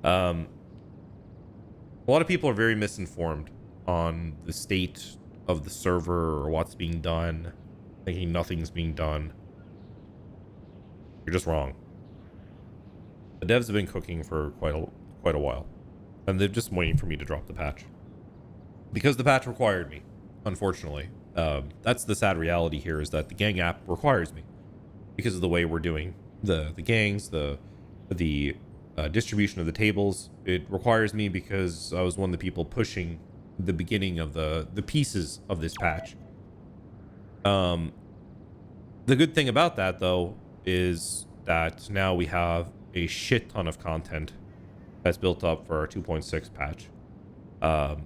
A lot of people are very misinformed on the state of the server or what's being done, thinking nothing's being done. You're just wrong. The devs have been cooking for quite a while, and they're just waiting for me to drop the patch because the patch required me. Unfortunately, that's the sad reality here, is that the gang app requires me because of the way we're doing the gangs, the distribution of the tables. It requires me because I was one of the people pushing the beginning of the pieces of this patch. The good thing about that, though, is that now we have a shit ton of content that's built up for our 2.6 patch. Well,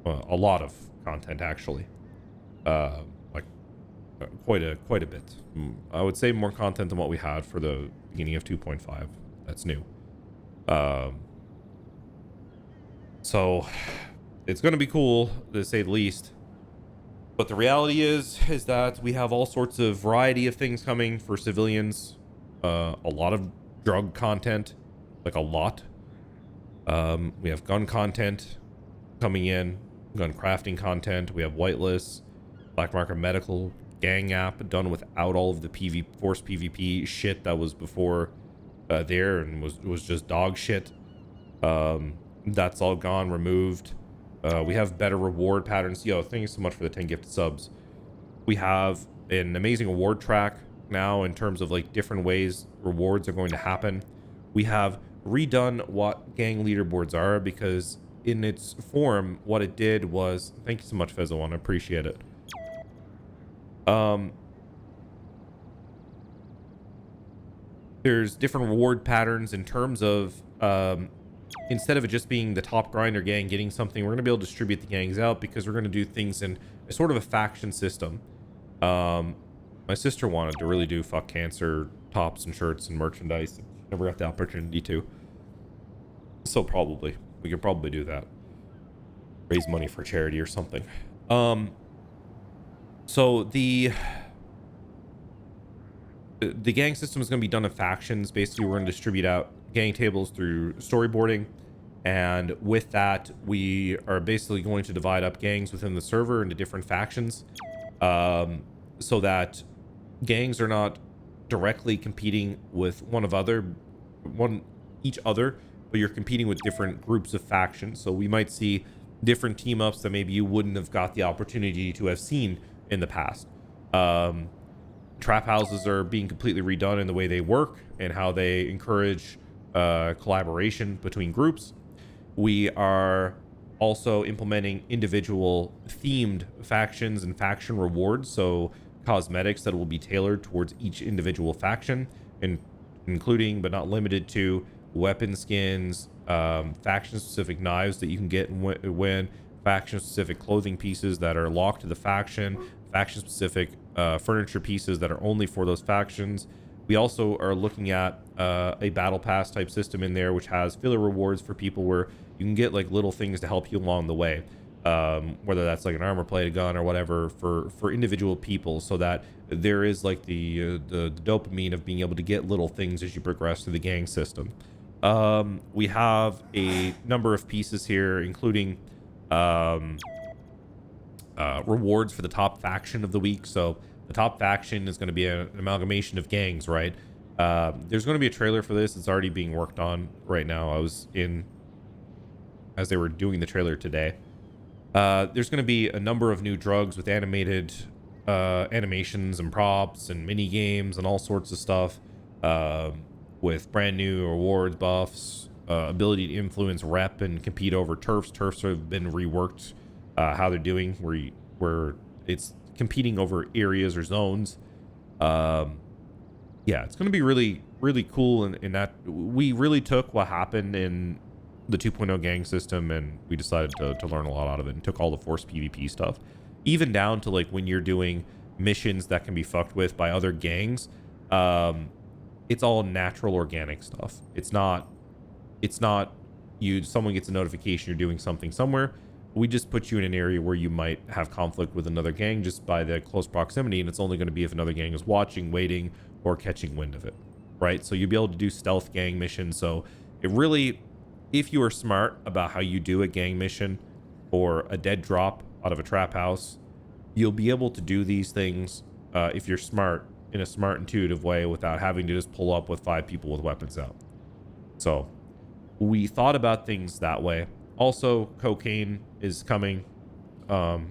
a lot of content, actually. Like quite a bit. I would say more content than what we had for the beginning of 2.5. That's new. So it's going to be cool, to say the least. But the reality is that we have all sorts of variety of things coming for civilians. A lot of drug content, like a lot. We have gun content coming in, gun crafting content. We have whitelists, black market medical, gang app done without all of the forced PvP shit that was before there and was just dog shit. That's all gone, removed. We have better reward patterns. Yo, thank you so much for the 10 gifted subs. We have an amazing award track now in terms of like different ways rewards are going to happen. We have redone what gang leaderboards are, because in its form, what it did was, thank you so much, Fezzo1, I appreciate it. There's different reward patterns in terms of instead of it just being the top grinder gang getting something, we're going to be able to distribute the gangs out, because we're going to do things in a sort of a faction system. My sister wanted to really do fuck cancer tops and shirts and merchandise. Never got the opportunity to. So we could probably do that. Raise money for charity or something. So the gang system is going to be done in factions. Basically, we're going to distribute out gang tables through storyboarding, and with that we are basically going to divide up gangs within the server into different factions, so that gangs are not directly competing with each other, but you're competing with different groups of factions. So we might see different team ups that maybe you wouldn't have got the opportunity to have seen in the past. Trap houses are being completely redone in the way they work and how they encourage collaboration between groups. We are also implementing individual themed factions and faction rewards, so cosmetics that will be tailored towards each individual faction, and including but not limited to weapon skins, faction specific knives that you can get and win, faction specific clothing pieces that are locked to the faction specific furniture pieces that are only for those factions. We also are looking at a battle pass type system in there, which has filler rewards for people where you can get like little things to help you along the way, whether that's like an armor plate, a gun, or whatever for individual people, so that there is like the dopamine of being able to get little things as you progress through the gang system. We have a number of pieces here, including rewards for the top faction of the week. So the top faction is going to be an amalgamation of gangs, right? There's going to be a trailer for this. It's already being worked on right now. I was in as they were doing the trailer today. There's going to be a number of new drugs with animated animations and props and mini games and all sorts of stuff, with brand new rewards, buffs, ability to influence rep and compete over turfs. Turfs have been reworked, how they're doing, where it's competing over areas or zones. Yeah, it's going to be really, really cool in that we really took what happened in the 2.0 gang system and we decided to learn a lot out of it, and took all the forced PvP stuff, even down to like when you're doing missions that can be fucked with by other gangs. It's all natural, organic stuff. It's not someone gets a notification you're doing something somewhere. We just put you in an area where you might have conflict with another gang just by the close proximity, and it's only going to be if another gang is watching, waiting, or catching wind of it, right? So you'll be able to do stealth gang missions. So it really, if you are smart about how you do a gang mission or a dead drop out of a trap house, you'll be able to do these things if you're smart, in a smart, intuitive way, without having to just pull up with 5 people with weapons out. So we thought about things that way. Also, cocaine is coming, and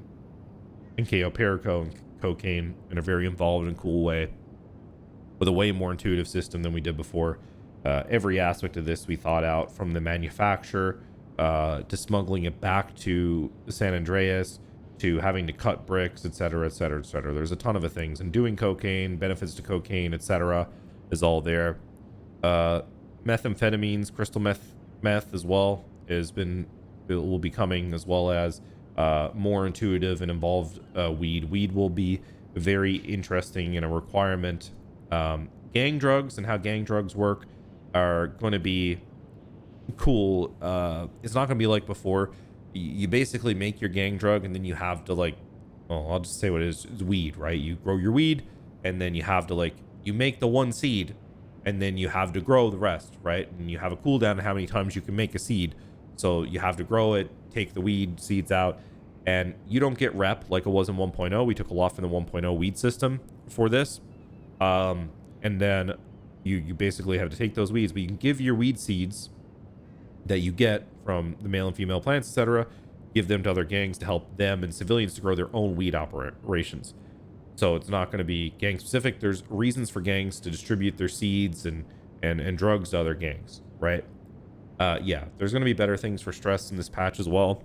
KO Perico and cocaine in a very involved and cool way, with a way more intuitive system than we did before. Every aspect of this we thought out, from the manufacturer to smuggling it back to San Andreas, to having to cut bricks, etc., etc., etc. There's a ton of things, and doing cocaine, benefits to cocaine, etc., is all there. Methamphetamines, crystal meth as well will be coming, as well as more intuitive and involved weed. Weed will be very interesting and a requirement. Gang drugs and how gang drugs work are going to be cool. It's not going to be like before. You basically make your gang drug, and then you have to, like, well, I'll just say what it is. It's weed, right? You grow your weed, and then you have to, like, you make the one seed, and then you have to grow the rest, right? And you have a cooldown on how many times you can make a seed. So you have to grow it, take the weed seeds out, and you don't get rep like it was in 1.0. We took a lot from the 1.0 weed system for this. And then you basically have to take those weeds, but you can give your weed seeds that you get from the male and female plants, etc., give them to other gangs to help them and civilians to grow their own weed operations. So it's not going to be gang specific. There's reasons for gangs to distribute their seeds and drugs to other gangs, right? Yeah, there's going to be better things for stress in this patch as well.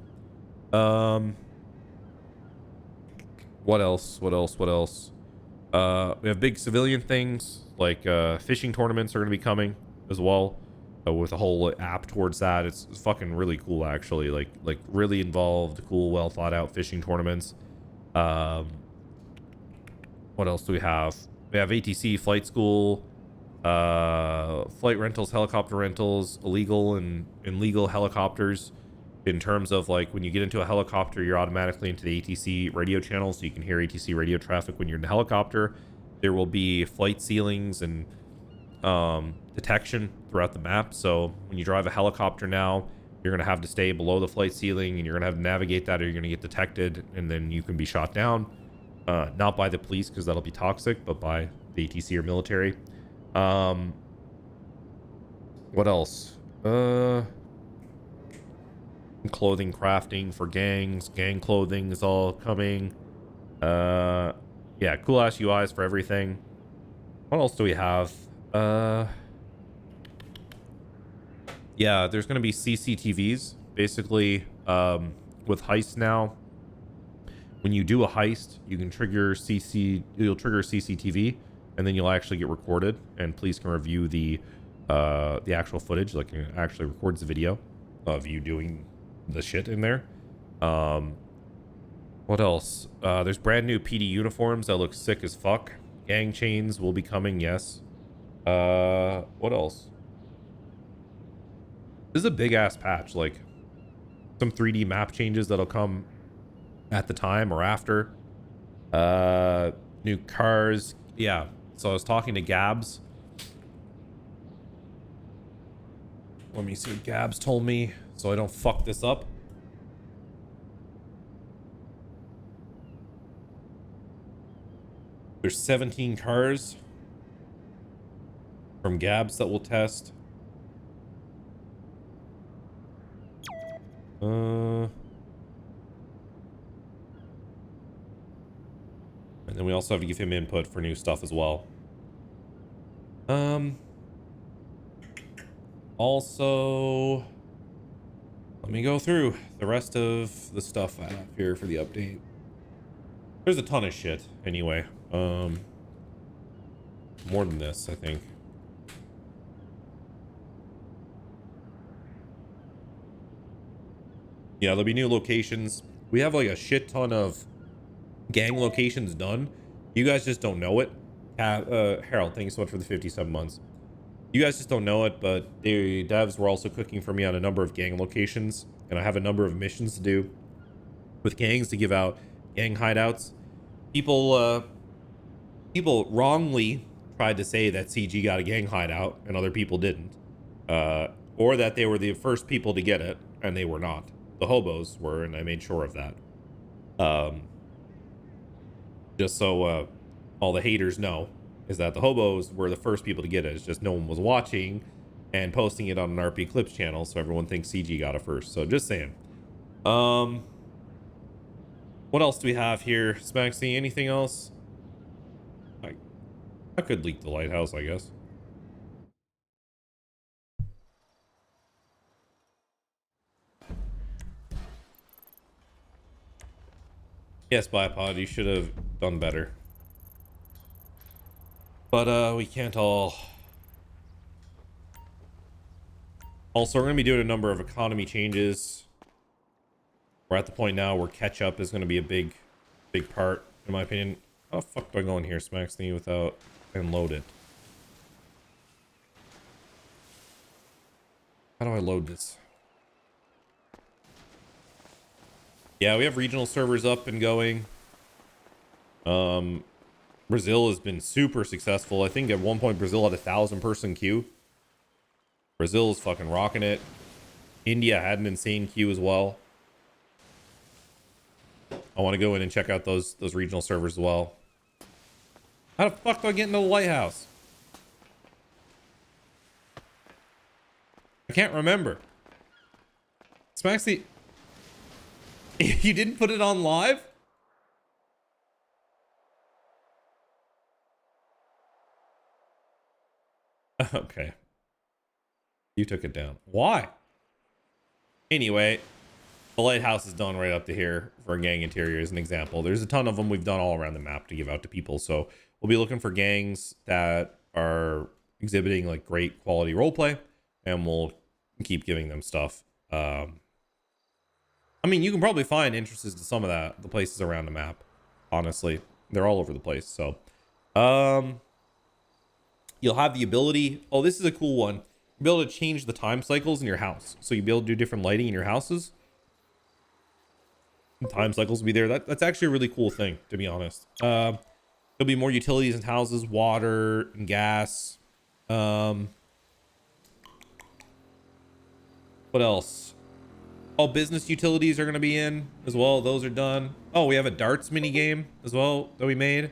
What else? We have big civilian things, like fishing tournaments are going to be coming as well, with a whole app towards that. It's fucking really cool, actually. Like really involved, cool, well thought out fishing tournaments. What else do we have? We have ATC flight school, flight rentals, helicopter rentals, illegal and legal helicopters. In terms of, like, when you get into a helicopter, you're automatically into the ATC radio channel, so you can hear ATC radio traffic when you're in the helicopter. There will be flight ceilings and detection throughout the map. So when you drive a helicopter now, you're going to have to stay below the flight ceiling, and you're going to have to navigate that, or you're going to get detected, and then you can be shot down. Not by the police, because that'll be toxic, but by the ATC or military. What else? Clothing crafting for gangs. Gang clothing is all coming. Yeah, cool ass UIs for everything. What else do we have? Yeah, there's gonna be CCTVs basically. With heists now, when you do a heist, you can trigger you'll trigger CCTV, and then you'll actually get recorded, and police can review the actual footage. Like, it actually records the video of you doing the shit in there. What else? There's brand new PD uniforms that look sick as fuck. Gang chains will be coming, yes. What else? This is a big ass patch. Like, some 3D map changes that'll come at the time or after. New cars. Yeah, so I was talking to Gabs. Let me see what Gabs told me, so I don't fuck this up. There's 17 cars from Gabs that will test. And then we also have to give him input for new stuff as well. Also, let me go through the rest of the stuff I have here for the update. There's a ton of shit anyway. More than this, I think. Yeah, there'll be new locations. We have like a shit ton of gang locations done. You guys just don't know it. Harold, thanks so much for the 57 months. You guys just don't know it, but the devs were also cooking for me on a number of gang locations, and I have a number of missions to do with gangs to give out gang hideouts. People wrongly tried to say that CG got a gang hideout and other people didn't. or that they were the first people to get it, and they were not. The hobos were, and I made sure of that. Just so all the haters know, is that the hobos were the first people to get it. It's just no one was watching and posting it on an RP Clips channel, so everyone thinks CG got it first. So just saying. What else do we have here? Smaxy, anything else? I could leak the lighthouse, I guess. Yes, Bipod, you should have done better. But we can't all. Also, we're going to be doing a number of economy changes. We're at the point now where catch-up is going to be a big part, in my opinion. How the fuck do I go in here, Smaxy, without and load it? How do I load this? Yeah, we have regional servers up and going. Brazil has been super successful. I think at one point Brazil had 1,000-person queue. Brazil is fucking rocking it. India had an insane queue as well. I want to go in and check out those regional servers as well. How the fuck do I get into the lighthouse? I can't remember. Smaxy, you didn't put it on live? Okay. You took it down. Why? Anyway, the lighthouse is done right up to here for a gang interior as an example. There's a ton of them we've done all around the map to give out to people. So we'll be looking for gangs that are exhibiting like great quality roleplay, and we'll keep giving them stuff. I mean, you can probably find entrances to some of the places around the map. Honestly, they're all over the place. So, you'll have the ability. Oh, this is a cool one. You'll be able to change the time cycles in your house. So you'll be able to do different lighting in your houses. Time cycles will be there. That's actually a really cool thing, to be honest. There'll be more utilities in houses, water and gas. What else? All business utilities are going to be in as well. Those are done. Oh, we have a darts mini game as well that we made.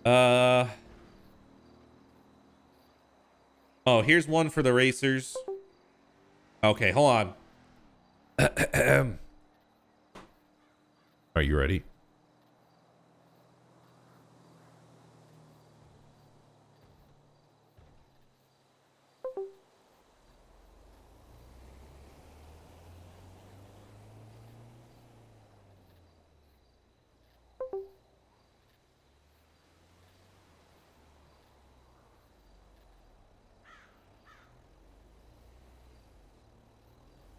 Oh, here's one for the racers. Okay, hold on. Are you ready?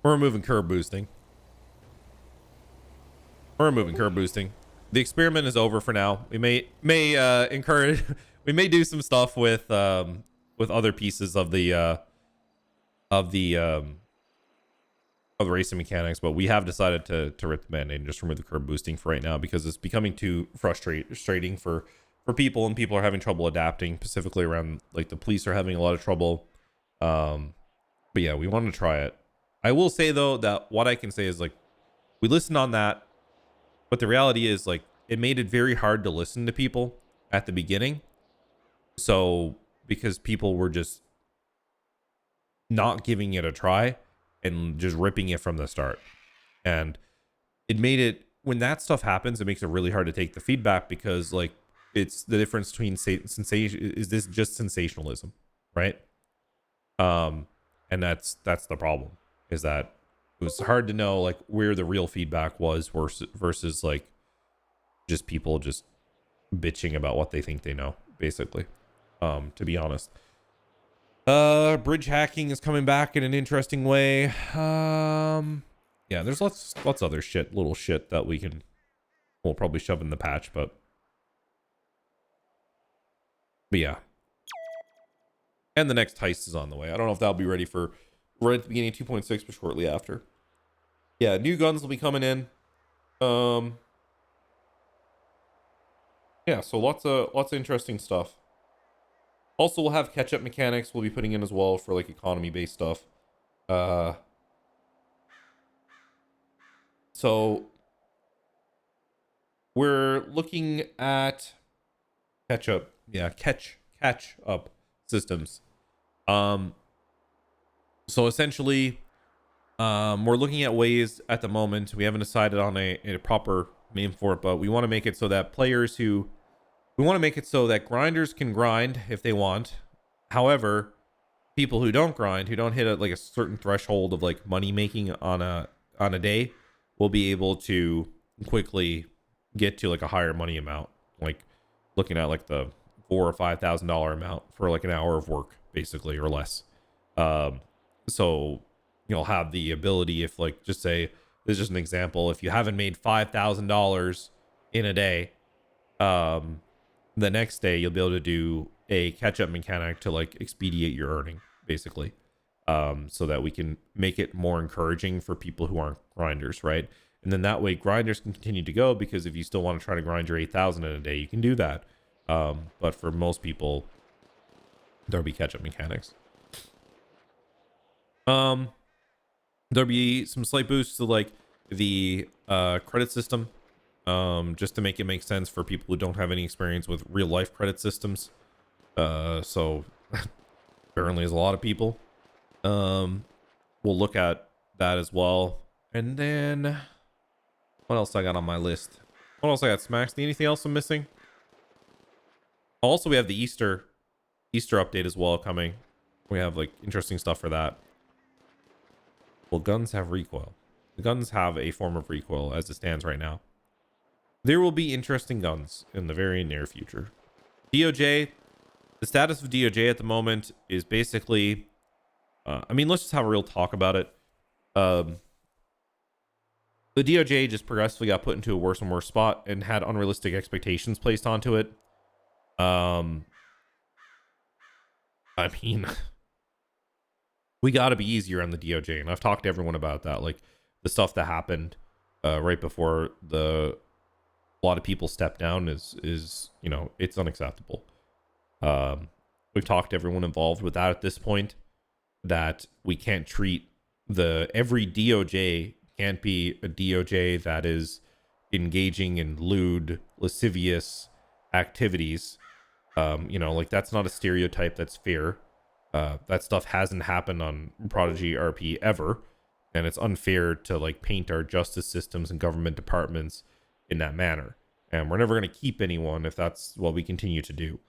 We're removing curb boosting. We're removing curb boosting. The experiment is over for now. We may encourage. We may do some stuff with other pieces of the racing mechanics, but we have decided to rip the band-aid and just remove the curb boosting for right now because it's becoming too frustrating for people, and people are having trouble adapting, specifically around like the police are having a lot of trouble. But yeah, we want to try it. I will say though that what I can say is like we listened on that, but the reality is like it made it very hard to listen to people at the beginning. So because people were just not giving it a try and just ripping it from the start, and it made it, when that stuff happens, it makes it really hard to take the feedback because like it's the difference between sensation. Is this just sensationalism, right? And that's the problem. Is that it was hard to know like where the real feedback was versus like just people just bitching about what they think they know, basically. To be honest. Bridge hacking is coming back in an interesting way. Yeah, there's lots other shit, little shit that we'll probably shove in the patch, but yeah. And the next heist is on the way. I don't know if that'll be ready for right at the beginning of 2.6, but shortly after. Yeah, new guns will be coming in. Yeah, so lots of interesting stuff. Also, we'll have catch-up mechanics we'll be putting in as well for like economy-based stuff. Uh, so we're looking at catch up systems. So essentially, we're looking at ways at the moment. We haven't decided on a proper name for it, but we want to make it so that we want to make it so that grinders can grind if they want. However, people who don't grind, who don't hit like a certain threshold of like money making on a day, will be able to quickly get to like a higher money amount, like looking at like the $4,000 or $5,000 amount for like an hour of work, basically, or less. So you'll have the ability, if like, just say, this is just an example, if you haven't made $5,000 in a day, the next day you'll be able to do a catch-up mechanic to like expedite your earning, basically, so that we can make it more encouraging for people who aren't grinders, right? And then that way grinders can continue to go, because if you still want to try to grind your 8,000 in a day, you can do that. But for most people, there'll be catch-up mechanics. There'll be some slight boosts to like the credit system, just to make it make sense for people who don't have any experience with real life credit systems. So apparently there's a lot of people. We'll look at that as well. And then what else I got on my list? What else I got, Smacks? Anything else I'm missing? Also, we have the Easter update as well coming. We have like interesting stuff for that. Well, guns have recoil. The guns have a form of recoil as it stands right now. There will be interesting guns in the very near future. DOJ, the status of DOJ at the moment is basically, I mean, let's just have a real talk about it. The DOJ just progressively got put into a worse and worse spot and had unrealistic expectations placed onto it. I mean, we got to be easier on the DOJ, and I've talked to everyone about that. Like the stuff that happened right before a lot of people stepped down is you know, it's unacceptable. We've talked to everyone involved with that at this point, that we can't treat every DOJ can't be a DOJ that is engaging in lewd, lascivious activities. You know, like that's not a stereotype that's fair. That stuff hasn't happened on Prodigy RP ever, and it's unfair to like paint our justice systems and government departments in that manner. And we're never going to keep anyone if that's what we continue to do.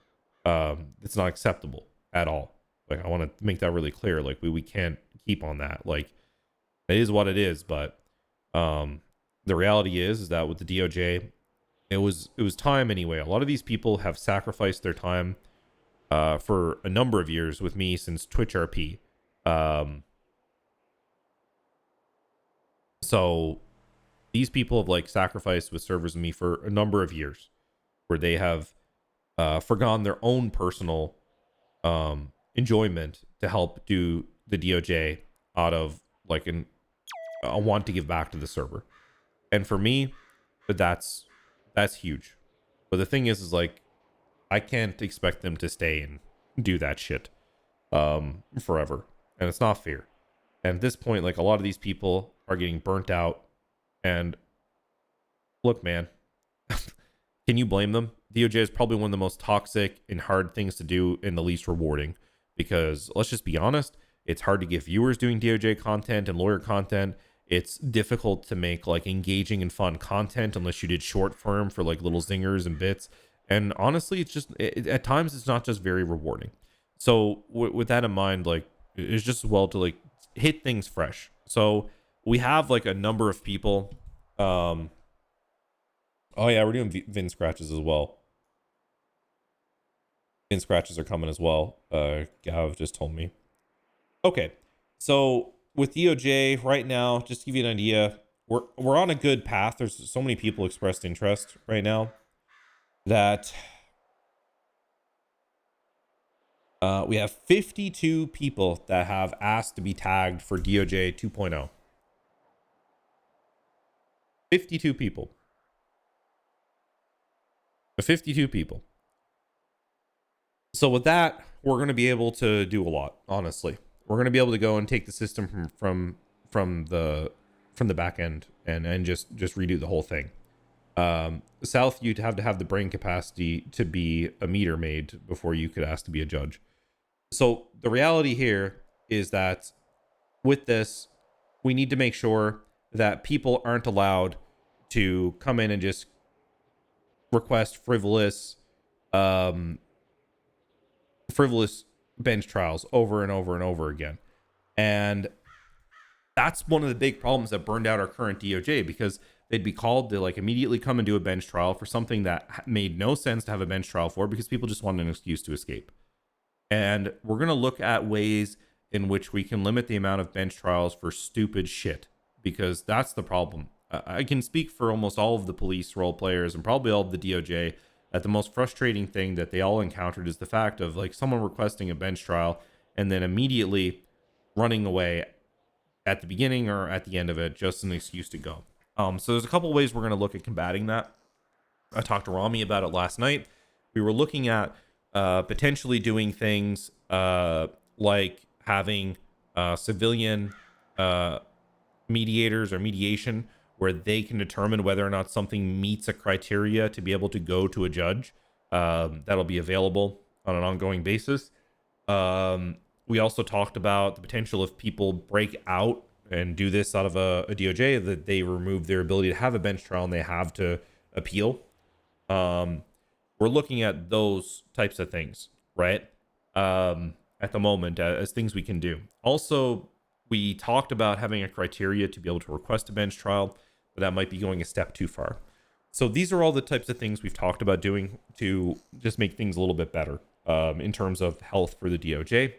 It's not acceptable at all. Like, I want to make that really clear. Like, we can't keep on that. Like, it is what it is. But the reality is that with the DOJ, it was time anyway. A lot of these people have sacrificed their time for a number of years with me since Twitch RP. So these people have like sacrificed with servers with me for a number of years, where they have forgone their own personal enjoyment to help do the DOJ out of like a want to give back to the server. And for me, that's huge. But the thing is like, I can't expect them to stay and do that shit forever, and it's not fair. And at this point, like, a lot of these people are getting burnt out. And look, man, can you blame them? DOJ is probably one of the most toxic and hard things to do and the least rewarding, because let's just be honest, it's hard to get viewers doing DOJ content and lawyer content. It's difficult to make like engaging and fun content unless you did short form for like little zingers and bits. And honestly, it's just, at times it's not just very rewarding. So with that in mind, like, it's just as well to like hit things fresh. So we have like a number of people. Oh yeah, we're doing Vin scratches as well. Vin scratches are coming as well. Gav just told me. Okay, so with DOJ right now, just to give you an idea, we're on a good path. There's so many people expressed interest right now that we have 52 people that have asked to be tagged for DOJ 2.0. 52 people. 52 people. So with that, we're going to be able to do a lot, honestly. we're going to be able to go and take the system from the back end and just redo the whole thing. South, you'd have to have the brain capacity to be a meter maid before you could ask to be a judge. So the reality here is that with this, we need to make sure that people aren't allowed to come in and just request frivolous bench trials over and over and over again. And that's one of the big problems that burned out our current DOJ, because they'd be called to like immediately come and do a bench trial for something that made no sense to have a bench trial for, because people just wanted an excuse to escape. And we're going to look at ways in which we can limit the amount of bench trials for stupid shit, because that's the problem. I can speak for almost all of the police role players and probably all of the DOJ that the most frustrating thing that they all encountered is the fact of like someone requesting a bench trial and then immediately running away at the beginning or at the end of it, just an excuse to go. So there's a couple ways we're going to look at combating that. I talked to Ramee about it last night. We were looking at potentially doing things like having civilian mediators or mediation where they can determine whether or not something meets a criteria to be able to go to a judge. That'll be available on an ongoing basis. We also talked about the potential if people break out and do this out of a DOJ, that they remove their ability to have a bench trial and they have to appeal. We're looking at those types of things, right? At the moment as things we can do. Also, we talked about having a criteria to be able to request a bench trial, but that might be going a step too far. So these are all the types of things we've talked about doing to just make things a little bit better in terms of health for the DOJ.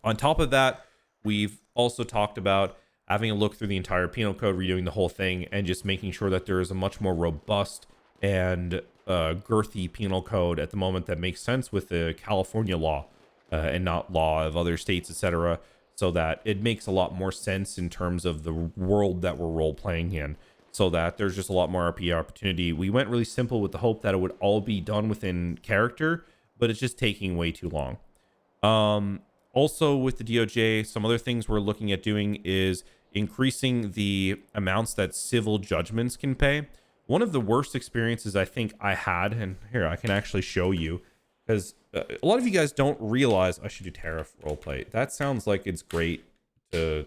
On top of that, we've also talked about having a look through the entire penal code, redoing the whole thing, and just making sure that there is a much more robust and girthy penal code at the moment that makes sense with the California law and not law of other states, etc., so that it makes a lot more sense in terms of the world that we're role playing in, so that there's just a lot more RP opportunity. We went really simple with the hope that it would all be done within character, but it's just taking way too long. Also with the DOJ, some other things we're looking at doing is increasing the amounts that civil judgments can pay. One of the worst experiences I think I had, and here I can actually show you, because a lot of you guys don't realize, I should do tariff roleplay. That sounds like it's great to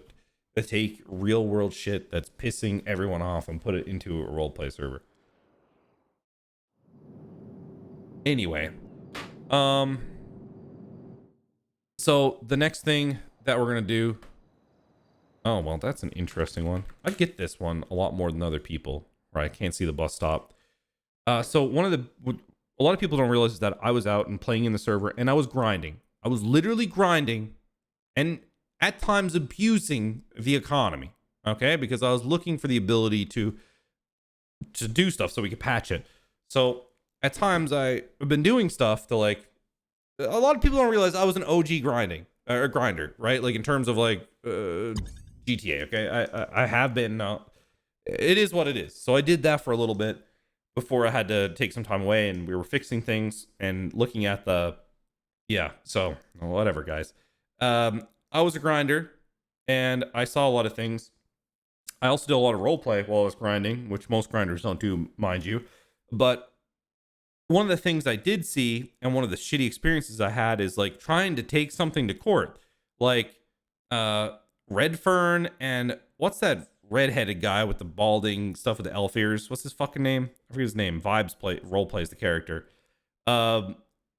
take real world shit that's pissing everyone off and put it into a roleplay server. Anyway, so the next thing that we're going to do, oh, well, that's an interesting one. I get this one a lot more than other people, right? I can't see the bus stop. So a lot of people don't realize is that I was out and playing in the server and I was grinding. I was literally grinding and at times abusing the economy, okay? Because I was looking for the ability to do stuff so we could patch it. So at times I've been doing stuff to like, a lot of people don't realize I was an OG grinder, right? Like in terms of like GTA, okay? I have been, it is what it is. So I did that for a little bit before I had to take some time away, and we were fixing things and looking at the, yeah, so whatever, guys. I was a grinder and I saw a lot of things. I also did a lot of role play while I was grinding, which most grinders don't do, mind you. But one of the things I did see, and one of the shitty experiences I had, is like trying to take something to court, like Redfern and what's that redheaded guy with the balding stuff with the elf ears? What's his fucking name? I forget his name. Vibes role plays the character.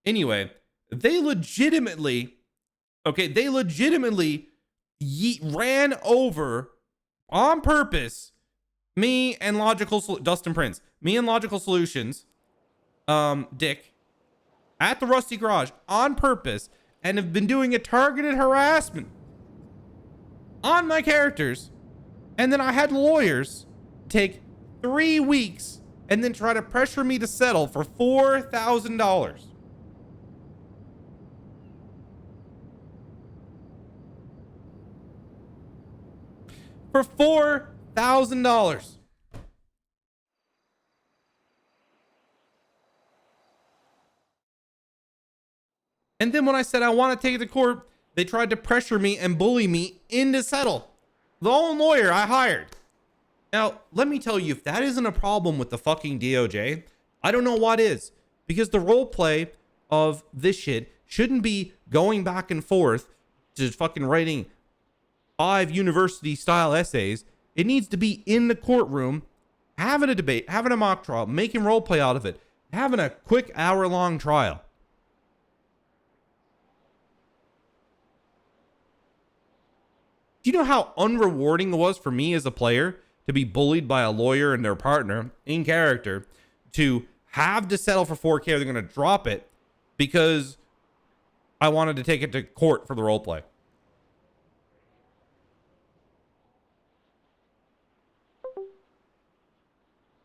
Anyway, they legitimately ran over on purpose me and Dustin Prince, me and Logical Solutions, Dick, at the Rusty Garage on purpose, and have been doing a targeted harassment on my characters. And then I had lawyers take 3 weeks and then try to pressure me to settle for $4,000. For $4,000. And then when I said I want to take it to court, They tried to pressure me and bully me into settle. The own lawyer I hired. Now, let me tell you, if that isn't a problem with the fucking DOJ, I don't know what is. Because the role play of this shit shouldn't be going back and forth to fucking writing 5 university style essays. It needs to be in the courtroom, having a debate, having a mock trial, making role play out of it, having a quick hour-long trial. Do you know how unrewarding it was for me as a player to be bullied by a lawyer and their partner in character, to have to settle for 4K, or they're going to drop it because I wanted to take it to court for the roleplay?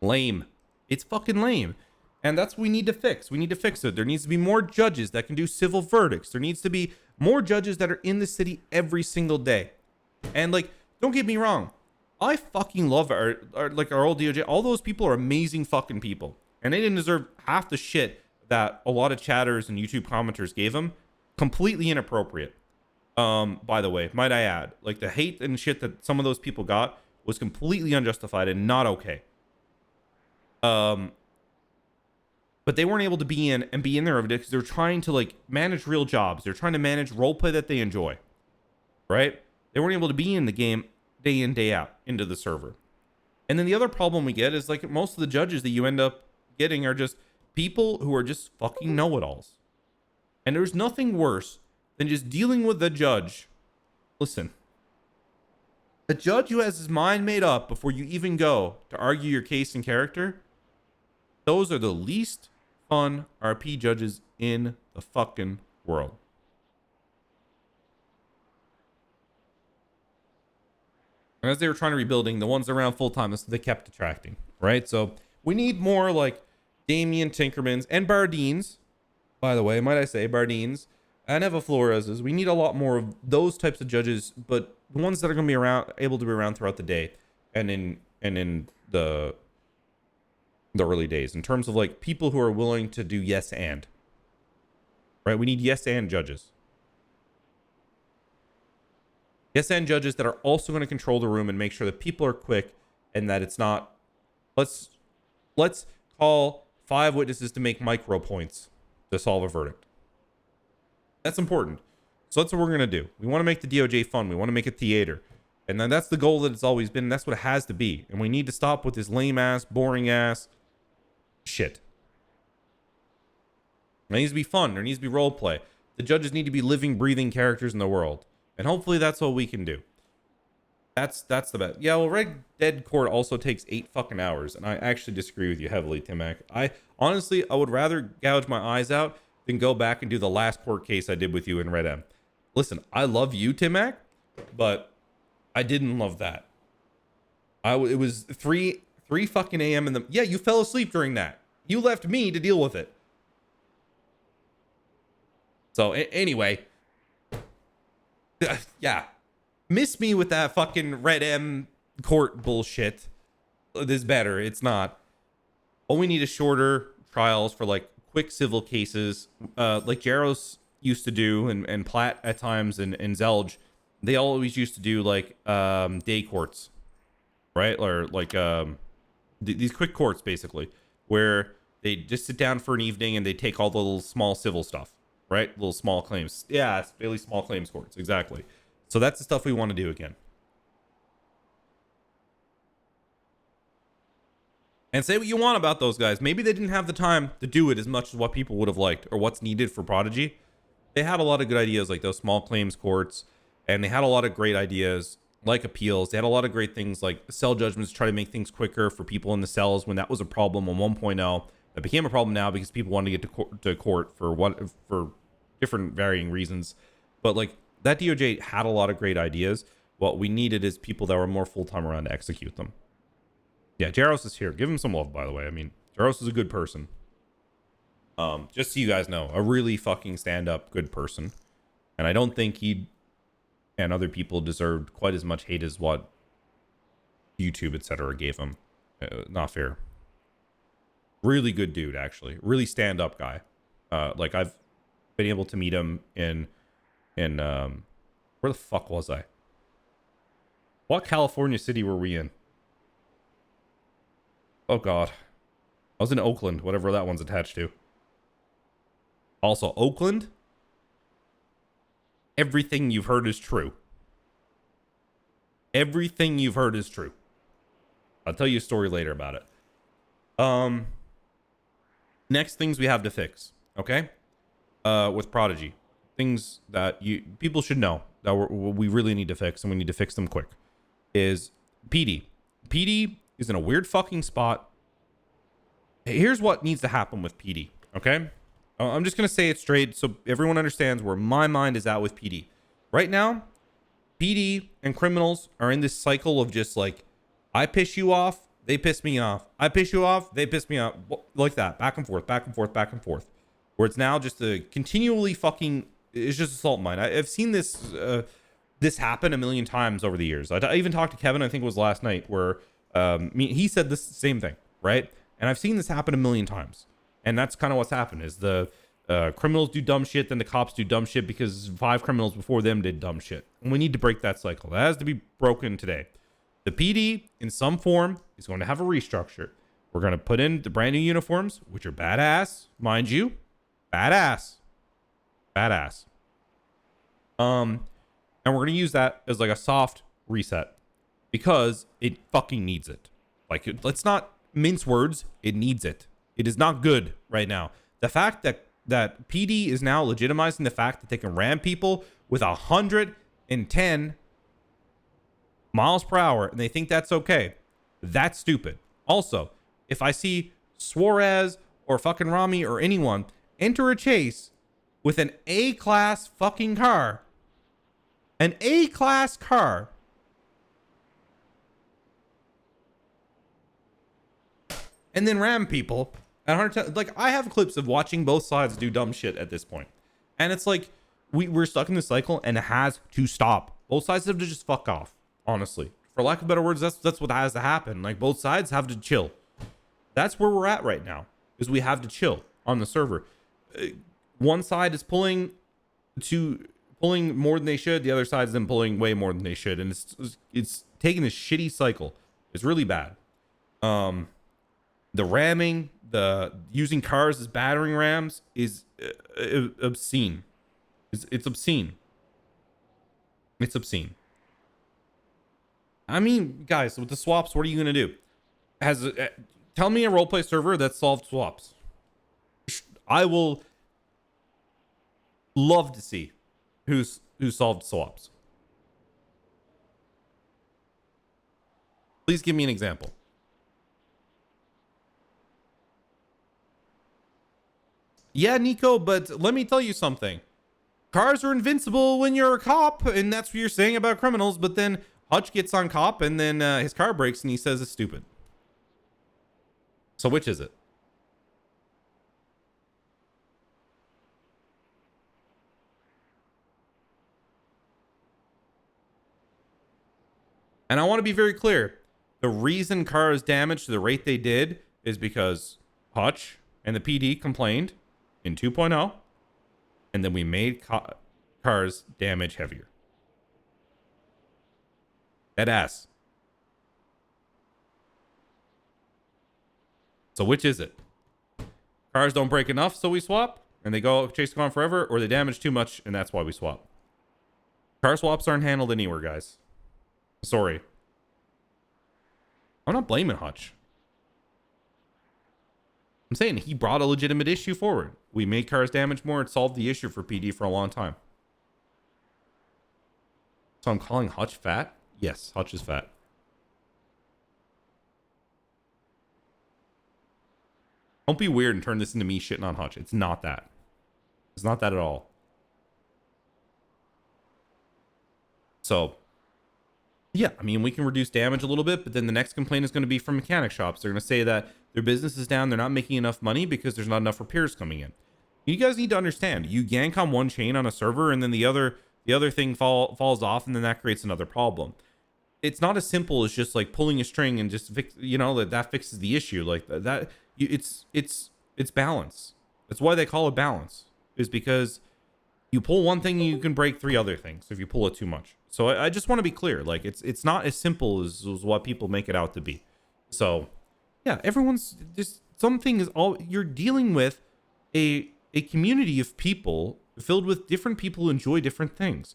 Lame. It's fucking lame. And that's what we need to fix. We need to fix it. There needs to be more judges that can do civil verdicts. There needs to be more judges that are in the city every single day. And like, don't get me wrong, I fucking love our old DOJ. All those people are amazing fucking people, and they didn't deserve half the shit that a lot of chatters and YouTube commenters gave them. Completely inappropriate. By the way, might I add, like, the hate and shit that some of those people got was completely unjustified and not okay. But they weren't able to be in there because they're trying to like manage real jobs. They're trying to manage roleplay that they enjoy, right? They weren't able to be in the game day in, day out into the server. And then the other problem we get is, like, most of the judges that you end up getting are just people who are just fucking know-it-alls. And there's nothing worse than just dealing with the judge. Listen, a judge who has his mind made up before you even go to argue your case in character, those are the least fun RP judges in the fucking world. And as they were trying to rebuilding, the ones around full time, they kept attracting, right? So we need more like Damien Tinkermans and Bardines, by the way, might I say, Bardines and Eva Flores's. We need a lot more of those types of judges, but the ones that are going to be around, able to be around throughout the day and in the early days, in terms of like people who are willing to do yes and, right? We need yes and judges. Yes and judges that are also going to control the room and make sure that people are quick, and that it's not, let's call 5 witnesses to make micro points to solve a verdict. That's important. So that's what we're going to do. We want to make the DOJ fun. We want to make it theater. And then that's the goal that it's always been. And that's what it has to be. And we need to stop with this lame ass, boring ass shit. It needs to be fun. There needs to be role play. The judges need to be living, breathing characters in the world. And hopefully that's what we can do. That's the bet. Yeah, well, Red Dead Court also takes 8 fucking hours. And I actually disagree with you heavily, Timac. I would rather gouge my eyes out than go back and do the last court case I did with you in Red M. Listen, I love you, Timac, but I didn't love that. It was 3 fucking a.m. in the... Yeah, you fell asleep during that. You left me to deal with it. So, anyway... yeah, miss me with that fucking Red M court bullshit. This better. It's not. All we need is shorter trials for like quick civil cases, like Jeros used to do, and Platt at times, and Zelge. They always used to do like day courts, right? Or like these quick courts basically, where they just sit down for an evening and they take all the little small civil stuff. Right? Little small claims. Yeah, it's really small claims courts. Exactly. So that's the stuff we want to do again. And say what you want about those guys. Maybe they didn't have the time to do it as much as what people would have liked or what's needed for Prodigy. They had a lot of good ideas like those small claims courts, and they had a lot of great ideas like appeals. They had a lot of great things like cell judgments to try to make things quicker for people in the cells when that was a problem on 1.0. It became a problem now because people wanted to get to court for different varying reasons. But like that DOJ had a lot of great ideas. What we needed is people that were more full-time around to execute them. Yeah, Jeros is here. Give him some love, by the way. I mean, Jeros is a good person. Just so you guys know, a really fucking stand-up good person. And I don't think he and other people deserved quite as much hate as what YouTube, etc. gave him. Not fair. Really good dude, actually. Really stand-up guy. Like I've been able to meet him in in where the fuck was I? What California city were we in? Oh god. I was in Oakland, whatever that one's attached to. Also, Oakland, everything you've heard is true. Everything you've heard is true. I'll tell you a story later about it. Next things we have to fix, okay? With Prodigy. Things that people should know that we really need to fix, and we need to fix them quick, is PD. PD is in a weird fucking spot. Here's what needs to happen with PD, okay? I'm just going to say it straight so everyone understands where my mind is at with PD. Right now, PD and criminals are in this cycle of just like, I piss you off, they piss me off. I piss you off, they piss me off. Like that, back and forth, back and forth, back and forth. Where it's now just a continually fucking, it's just a salt mine. I've seen this this happen a million times over the years. I even talked to Kevin, I think it was last night, where he said this same thing, right? And I've seen this happen a million times. And that's kind of what's happened is the criminals do dumb shit, then the cops do dumb shit because 5 criminals before them did dumb shit. And we need to break that cycle. That has to be broken today. The PD, in some form, is going to have a restructure. We're going to put in the brand new uniforms, which are badass, mind you. Badass. Badass. And we're going to use that as like a soft reset because it fucking needs it. Like, let's not mince words. It needs it. It is not good right now. The fact that PD is now legitimizing the fact that they can ram people with 110 miles per hour and they think that's okay. That's stupid. Also, if I see Suarez or fucking Ramee or anyone enter a chase with an A-class fucking car, an A-class car, and then ram people at 110, like I have clips of watching both sides do dumb shit at this point. And it's like we're stuck in this cycle and it has to stop. Both sides have to just fuck off, honestly. For lack of better words, that's what has to happen. Like both sides have to chill. That's where we're at right now, is we have to chill on the server. One side is pulling more than they should. The other side is then pulling way more than they should. And it's taking this shitty cycle. It's really bad. The ramming, the using cars as battering rams is obscene. It's obscene. It's obscene. I mean, guys, with the swaps, what are you gonna do? Tell me a roleplay server that solved swaps. I will love to see who solved swaps. Please give me an example. Yeah, Nico, but let me tell you something. Cars are invincible when you're a cop, and that's what you're saying about criminals, but then Hutch gets on cop, and then his car breaks, and he says it's stupid. So which is it? And I want to be very clear. The reason cars damaged to the rate they did is because Hutch and the PD complained in 2.0, and then we made cars damage heavier. Dead ass. So which is it? Cars don't break enough, so we swap, and they go chase on forever, or they damage too much, and that's why we swap. Car swaps aren't handled anywhere, guys. Sorry. I'm not blaming Hutch. I'm saying he brought a legitimate issue forward. We made cars damage more. It solved the issue for PD for a long time. So I'm calling Hutch fat? Yes, Hutch is fat. Don't be weird and turn this into me shitting on Hutch. It's not that. It's not that at all. So, yeah, I mean, we can reduce damage a little bit, but then the next complaint is going to be from mechanic shops. They're going to say that their business is down. They're not making enough money because there's not enough repairs coming in. You guys need to understand. You yank on one chain on a server, and then the other thing falls off, and then that creates another problem. It's not as simple as just like pulling a string and just fix, that fixes the issue. Like that, it's balance. That's why they call it balance. Is because You pull one thing, you can break 3 other things if you pull it too much. So I just want to be clear. Like, it's not as simple as what people make it out to be. So yeah, everyone's just, something is all, you're dealing with a community of people filled with different people who enjoy different things.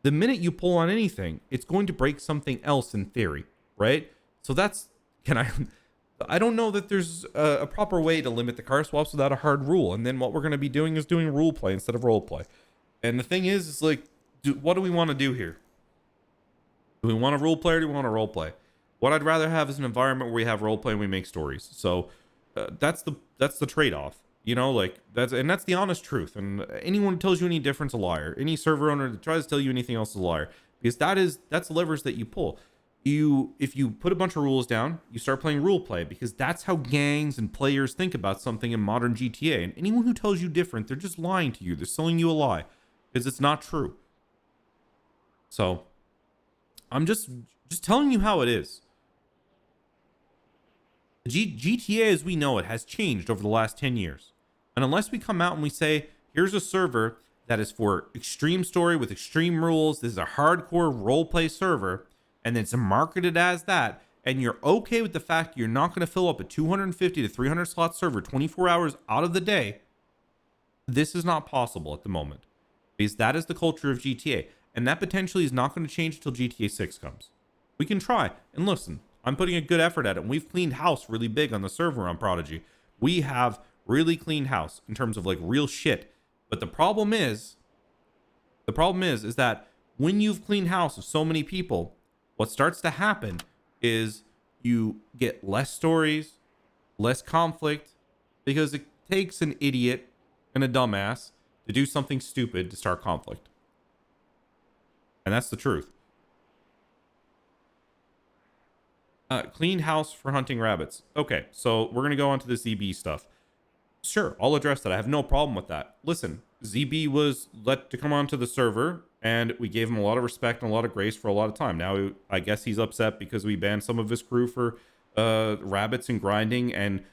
The minute you pull on anything, it's going to break something else in theory, right? So that's, I don't know that there's a proper way to limit the car swaps without a hard rule. And then what we're going to be doing is doing rule play instead of role play. And the thing is like, what do we want to do here? Do we want a role play or do we want a role play? What I'd rather have is an environment where we have role play and we make stories. So that's the trade-off. You know, like that's the honest truth. And anyone who tells you any different's a liar. Any server owner that tries to tell you anything else is a liar, because that's the levers that you pull. If you put a bunch of rules down, you start playing rule play, because that's how gangs and players think about something in modern GTA. And anyone who tells you different, they're just lying to you. They're selling you a lie, because it's not true. So I'm just telling you how it is. GTA as we know it has changed over the last 10 years. And unless we come out and we say, here's a server that is for extreme story with extreme rules, this is a hardcore roleplay server, and it's marketed as that, and you're okay with the fact you're not going to fill up a 250 to 300 slot server 24 hours out of the day, this is not possible at the moment. Because that is the culture of GTA. And that potentially is not going to change until GTA 6 comes. We can try. And listen, I'm putting a good effort at it. And we've cleaned house really big on the server on Prodigy. We have really cleaned house in terms of like real shit. But the problem is that when you've cleaned house with so many people, what starts to happen is you get less stories, less conflict, because it takes an idiot and a dumbass to do something stupid to start conflict. And that's the truth. Clean house for hunting rabbits. Okay, so we're going to go on to the ZB stuff. Sure, I'll address that. I have no problem with that. Listen, ZB was let to come onto the server, and we gave him a lot of respect and a lot of grace for a lot of time. Now, I guess he's upset because we banned some of his crew for rabbits and grinding and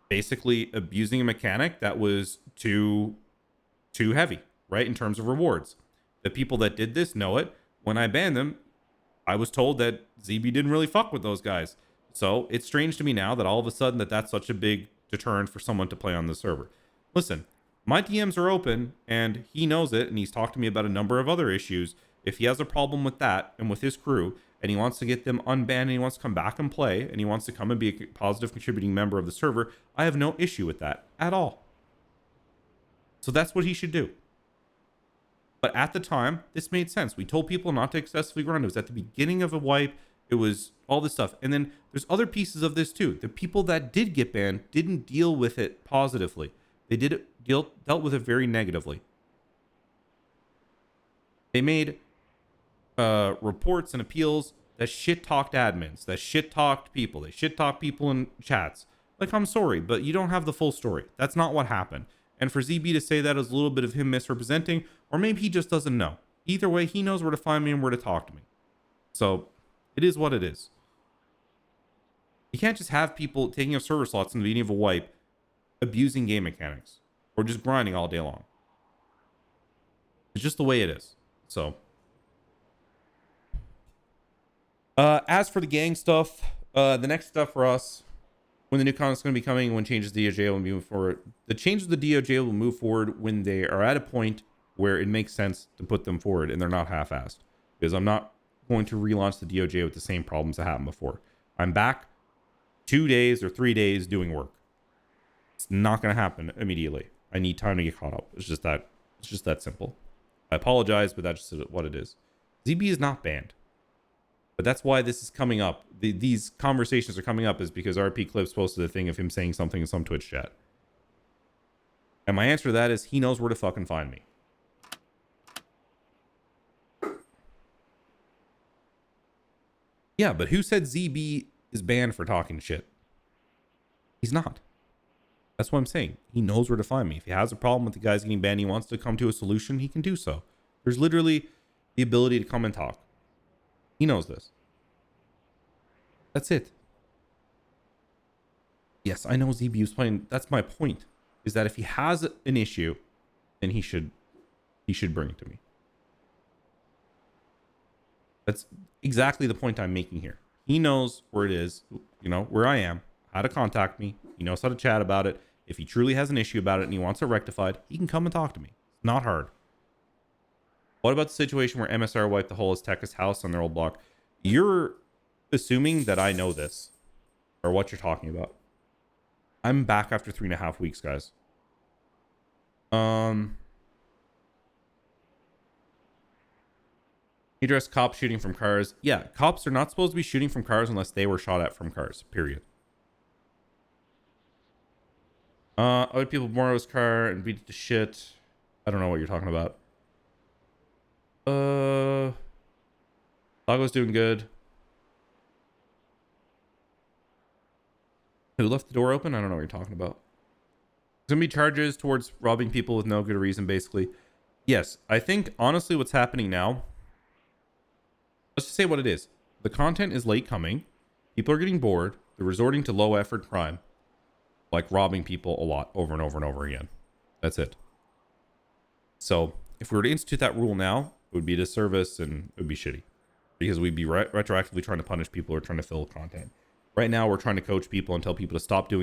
basically abusing a mechanic that was too heavy, right, in terms of rewards. The people that did this know it. When I banned them, I was told that ZB didn't really fuck with those guys. So it's strange to me now that all of a sudden that's such a big deterrent for someone to play on the server. Listen, my DMs are open and he knows it, and he's talked to me about a number of other issues. If he has a problem with that and with his crew, and he wants to get them unbanned, and he wants to come back and play, and he wants to come and be a positive contributing member of the server, I have no issue with that at all. So that's what he should do. But at the time, this made sense. We told people not to excessively grind. It was at the beginning of a wipe. It was all this stuff. And then there's other pieces of this too. The people that did get banned didn't deal with it positively. They dealt with it very negatively. They made reports and appeals that shit-talked admins, that shit-talked people. They shit-talked people in chats. Like, I'm sorry, but you don't have the full story. That's not what happened. And for ZB to say that is a little bit of him misrepresenting, or maybe he just doesn't know. Either way, he knows where to find me and where to talk to me. So it is what it is. You can't just have people taking up server slots in the beginning of a wipe, abusing game mechanics, or just grinding all day long. It's just the way it is. So as for the gang stuff, the next stuff for us, when the new content's going to be coming, when changes the DOJ will move forward. The changes of the DOJ will move forward when they are at a point where it makes sense to put them forward and they're not half-assed. Because I'm not going to relaunch the DOJ with the same problems that happened before. I'm back 2 days or 3 days doing work. It's not going to happen immediately. I need time to get caught up. It's just that simple. I apologize, but that's just what it is. ZB is not banned. But that's why this is coming up. These conversations are coming up is because RP Clips posted a thing of him saying something in some Twitch chat. And my answer to that is he knows where to fucking find me. Yeah, but who said ZB is banned for talking shit? He's not. That's what I'm saying. He knows where to find me. If he has a problem with the guys getting banned, he wants to come to a solution, he can do so. There's literally the ability to come and talk. He knows this. That's it. Yes, I know ZB was playing. That's my point. Is that if he has an issue, then he should he should bring it to me. That's exactly the point I'm making here. He knows where it is, you know, where I am, how to contact me. He knows how to chat about it. If he truly has an issue about it and he wants it rectified, he can come and talk to me. It's not hard. What about the situation where MSR wiped the whole Azteca's house on their old block? You're assuming that I know this or what you're talking about. I'm back after 3.5 weeks, guys. He addressed cops shooting from cars. Yeah, cops are not supposed to be shooting from cars unless they were shot at from cars, period. Other people borrow his car and beat it to shit. I don't know what you're talking about. Lago's doing good. Who left the door open? I don't know what you're talking about. There's gonna be charges towards robbing people with no good reason, basically. Yes, I think honestly what's happening now, let's just say what it is. The content is late coming. People are getting bored. They're resorting to low effort crime, like robbing people a lot over and over and over again. That's it. So if we were to institute that rule now, it would be a disservice and it would be shitty because we'd be retroactively trying to punish people who are trying to fill content. Right now, we're trying to coach people and tell people to stop doing